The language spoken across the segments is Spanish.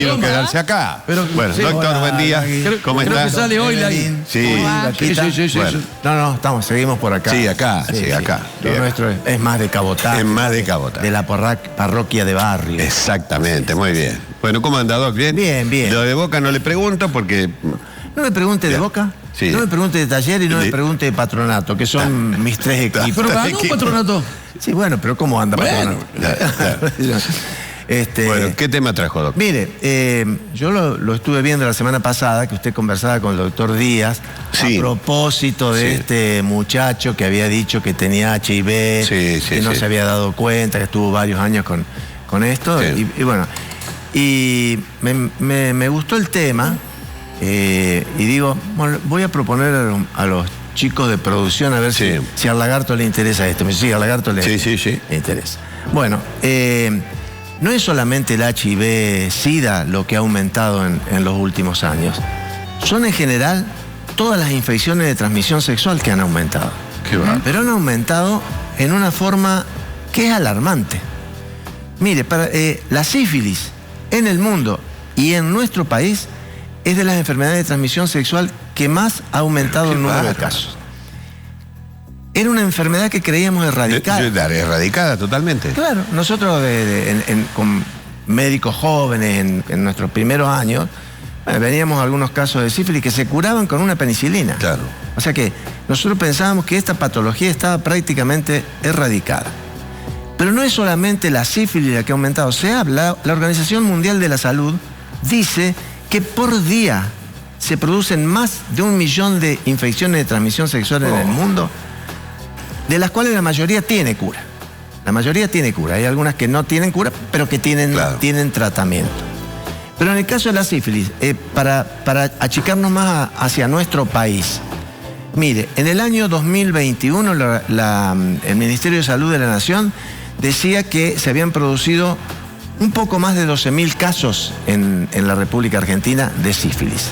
Quiero quedarse acá. Pero, bueno, sí, doctor, buen día. ¿Cómo creo está? que sale hoy la... Sí. Sí. Bueno. No, seguimos por acá. Sí, acá, sí, acá. Lo nuestro es más de cabotaje. Es más de cabotaje. De la parroquia de barrio. Exactamente, muy bien. Bueno, ¿cómo anda, Doc? ¿Bien? Bien. Lo de Boca no le pregunto porque... No me pregunte de Boca, sí. No me pregunte de Taller y no me pregunte de Patronato, que son mis tres equipos. ¿Pero ganó Patronato? Sí, bueno, pero ¿cómo anda Patronato? Bueno, ¿qué tema trajo, Doc? Mire, yo lo estuve viendo la semana pasada, que usted conversaba con el doctor Díaz, sí, a propósito de este muchacho que había dicho que tenía HIV, que no se había dado cuenta, que estuvo varios años con esto. Sí. Y bueno, y me gustó el tema, y digo, bueno, voy a proponer a los chicos de producción a ver si al Lagarto le interesa esto. Me dice, sí, al Lagarto le interesa. Bueno, no es solamente el HIV-Sida lo que ha aumentado en los últimos años. Son en general todas las infecciones de transmisión sexual que han aumentado. Pero han aumentado en una forma que es alarmante. Mire, la sífilis en el mundo y en nuestro país es de las enfermedades de transmisión sexual que más ha aumentado el número de casos. Era una enfermedad que creíamos erradicada. Erradicada totalmente. Claro, nosotros con médicos jóvenes en nuestros primeros años, veníamos algunos casos de sífilis que se curaban con una penicilina. Claro. O sea que nosotros pensábamos que esta patología estaba prácticamente erradicada. Pero no es solamente la sífilis la que ha aumentado. Se habla, la Organización Mundial de la Salud dice que por día se producen más de 1 millón de infecciones de transmisión sexual en el mundo, de las cuales la mayoría tiene cura. La mayoría tiene cura. Hay algunas que no tienen cura, pero que tienen tratamiento. Pero en el caso de la sífilis, para achicarnos más hacia nuestro país, mire, en el año 2021 el Ministerio de Salud de la Nación decía que se habían producido un poco más de 12.000 casos en la República Argentina de sífilis.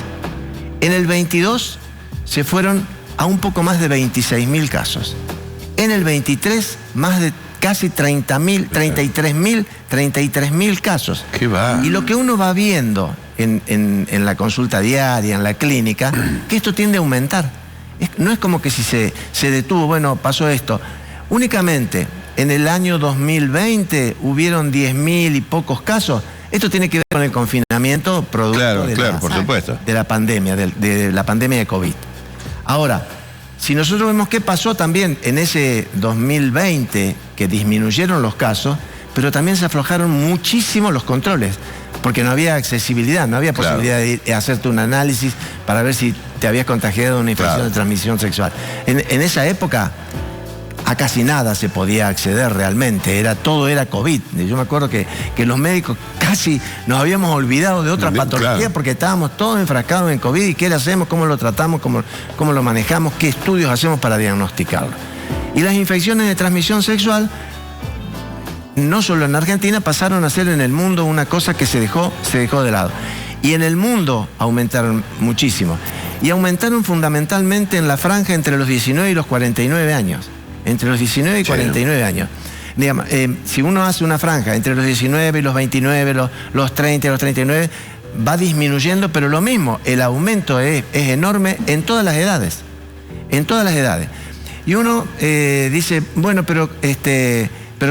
En el 22 se fueron a un poco más de 26.000 casos. En el 23, más de casi 33.000 casos. ¿Qué va? Y lo que uno va viendo en la consulta diaria, en la clínica, que esto tiende a aumentar. No es como que si se detuvo, bueno, pasó esto. Únicamente en el año 2020 hubieron 10.000 y pocos casos. Esto tiene que ver con el confinamiento producto por supuesto, de la pandemia, de la pandemia de COVID. Ahora, si nosotros vemos qué pasó también en ese 2020, que disminuyeron los casos, pero también se aflojaron muchísimo los controles, porque no había accesibilidad, no había posibilidad de hacerte un análisis para ver si te habías contagiado de una infección de transmisión sexual. En esa época, a casi nada se podía acceder realmente, todo era COVID. Yo me acuerdo que los médicos casi nos habíamos olvidado de otras patologías porque estábamos todos enfrascados en COVID. ¿Y qué le hacemos? ¿Cómo lo tratamos? ¿Cómo lo manejamos? ¿Qué estudios hacemos para diagnosticarlo? Y las infecciones de transmisión sexual, no solo en Argentina, pasaron a ser en el mundo una cosa que se dejó de lado. Y en el mundo aumentaron muchísimo. Y aumentaron fundamentalmente en la franja entre los 19 y los 49 años. Entre los 19 y 49 años. Digamos, si uno hace una franja entre los 19 y los 29, los 30 y los 39, va disminuyendo, pero lo mismo, el aumento es enorme en todas las edades. En todas las edades. Y uno dice, bueno, pero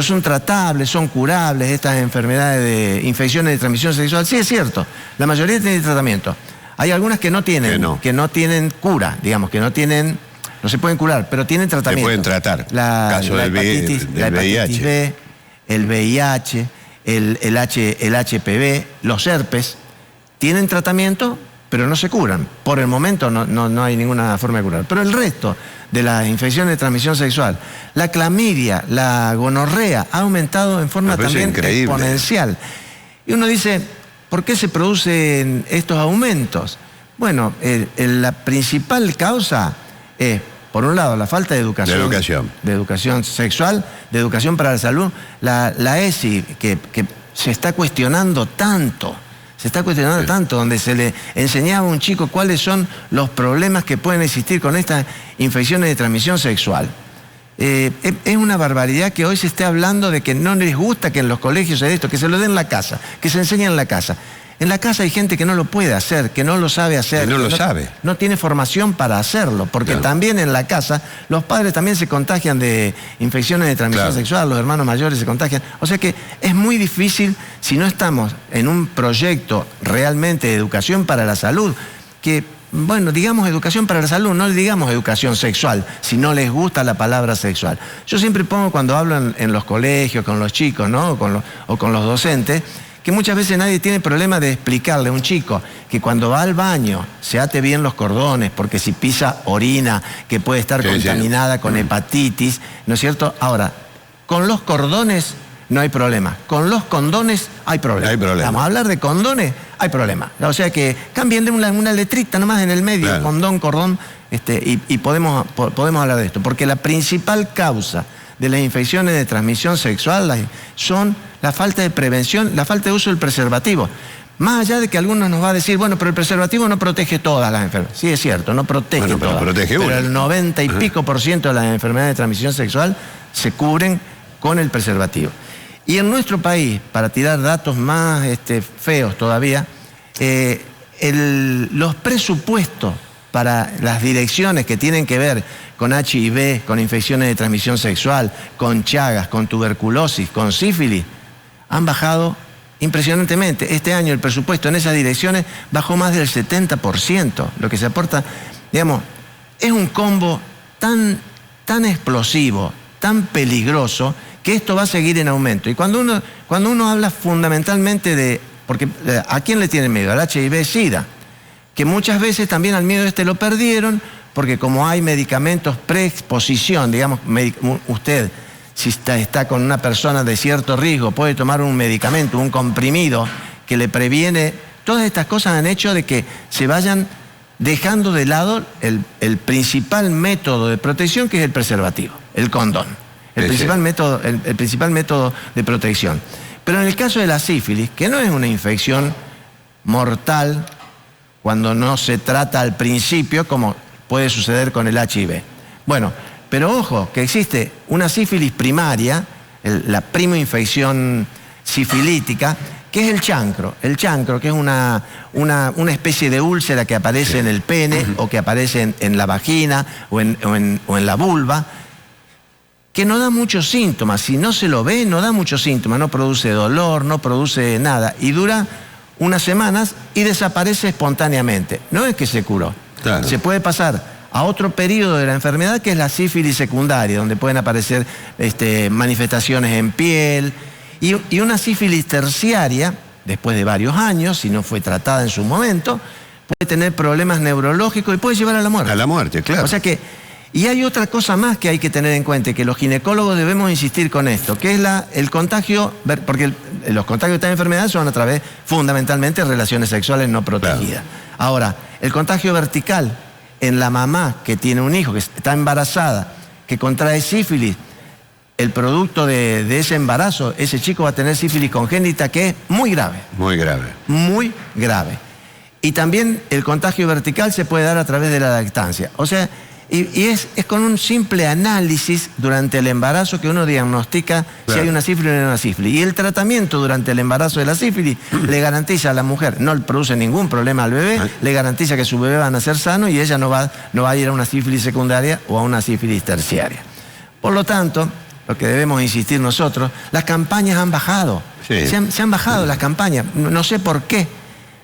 son tratables, son curables estas enfermedades de infecciones de transmisión sexual. Sí, es cierto, la mayoría tiene tratamiento. Hay algunas que no tienen cura, digamos, que no se pueden curar, pero tienen tratamiento. Se pueden tratar. Caso del hepatitis B, el VIH, el HPV, los herpes, tienen tratamiento, pero no se curan. Por el momento no hay ninguna forma de curar. Pero el resto de las infecciones de transmisión sexual, la clamidia, la gonorrea, ha aumentado en forma también exponencial. Y uno dice, ¿por qué se producen estos aumentos? Bueno, la principal causa es, por un lado, la falta de educación. De educación sexual, de educación para la salud. La ESI, que se está cuestionando tanto, donde se le enseñaba a un chico cuáles son los problemas que pueden existir con estas infecciones de transmisión sexual. Es una barbaridad que hoy se esté hablando de que no les gusta que en los colegios se dé esto, que se lo den en la casa, que se enseñe en la casa. En la casa hay gente que no lo puede hacer, que no lo sabe hacer. Que no lo sabe. No tiene formación para hacerlo, porque también en la casa los padres también se contagian de infecciones de transmisión sexual, los hermanos mayores se contagian. O sea que es muy difícil si no estamos en un proyecto realmente de educación para la salud, que, bueno, digamos educación para la salud, no le digamos educación sexual, si no les gusta la palabra sexual. Yo siempre pongo cuando hablo en los colegios, con los chicos, ¿no? o con los docentes, que muchas veces nadie tiene problema de explicarle a un chico que cuando va al baño se ate bien los cordones, porque si pisa orina, que puede estar contaminada con hepatitis, ¿no es cierto? Ahora, con los cordones no hay problema, con los condones hay problema. Vamos a hablar de condones, hay problema. O sea que cambien de una letrita nomás en el medio, condón, cordón, y podemos hablar de esto, porque la principal causa de las infecciones de transmisión sexual son la falta de prevención, la falta de uso del preservativo. Más allá de que algunos nos va a decir, bueno, pero el preservativo no protege todas las enfermedades. Sí, es cierto, no protege todas. Pero el 90 y pico % de las enfermedades de transmisión sexual se cubren con el preservativo. Y en nuestro país, para tirar datos más feos todavía, los presupuestos para las direcciones que tienen que ver con HIV, con infecciones de transmisión sexual, con Chagas, con tuberculosis, con sífilis, han bajado impresionantemente. Este año el presupuesto en esas direcciones bajó más del 70%. Lo que se aporta, digamos, es un combo tan explosivo, tan peligroso, que esto va a seguir en aumento. Y cuando uno habla fundamentalmente de... Porque ¿a quién le tiene miedo? Al HIV-Sida, que muchas veces también al miedo lo perdieron, porque como hay medicamentos preexposición, digamos, usted, si está con una persona de cierto riesgo, puede tomar un medicamento, un comprimido, que le previene. Todas estas cosas han hecho de que se vayan dejando de lado el principal método de protección, que es el preservativo, el condón. El principal método de protección. Pero en el caso de la sífilis, que no es una infección mortal cuando no se trata al principio, como puede suceder con el HIV. Bueno, pero ojo, que existe una sífilis primaria, la primoinfección sifilítica, que es el chancro. El chancro, que es una especie de úlcera que aparece en el pene o que aparece en la vagina o en la vulva, que no da muchos síntomas. Si no se lo ve, no da muchos síntomas, no produce dolor, no produce nada, y dura unas semanas y desaparece espontáneamente. No es que se curó. Se puede pasar a otro periodo de la enfermedad, que es la sífilis secundaria, donde pueden aparecer manifestaciones en piel, y una sífilis terciaria, después de varios años, si no fue tratada en su momento, puede tener problemas neurológicos y puede llevar a la muerte. A la muerte, claro. O sea que... Y hay otra cosa más que hay que tener en cuenta, que los ginecólogos debemos insistir con esto, que es el contagio, porque los contagios de estas enfermedades son a través, fundamentalmente, de relaciones sexuales no protegidas. Ahora, el contagio vertical en la mamá que tiene un hijo, que está embarazada, que contrae sífilis, el producto de ese embarazo, ese chico va a tener sífilis congénita, que es muy grave. Muy grave. Muy grave. Y también el contagio vertical se puede dar a través de la lactancia. O sea... Y es con un simple análisis durante el embarazo que uno diagnostica si hay una sífilis o no hay una sífilis. Y el tratamiento durante el embarazo de la sífilis le garantiza a la mujer, no le produce ningún problema al bebé, le garantiza que su bebé va a nacer sano y ella no va a ir a una sífilis secundaria o a una sífilis terciaria. Por lo tanto, lo que debemos insistir nosotros, las campañas han bajado. Se han bajado las campañas, no sé por qué.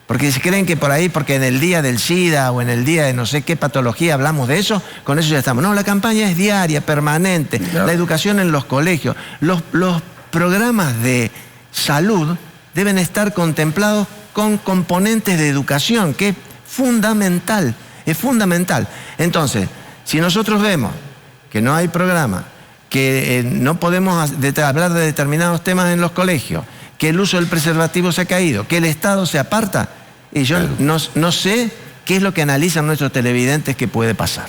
Porque si creen que por ahí, porque en el día del SIDA o en el día de no sé qué patología hablamos de eso, con eso ya estamos. No, la campaña es diaria, permanente, la educación en los colegios. Los programas de salud deben estar contemplados con componentes de educación, que es fundamental, Entonces, si nosotros vemos que no hay programa, que no podemos hablar de determinados temas en los colegios, que el uso del preservativo se ha caído, que el Estado se aparta, y yo no sé qué es lo que analizan nuestros televidentes que puede pasar.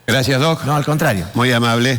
Gracias, Doc. No, al contrario. Muy amable.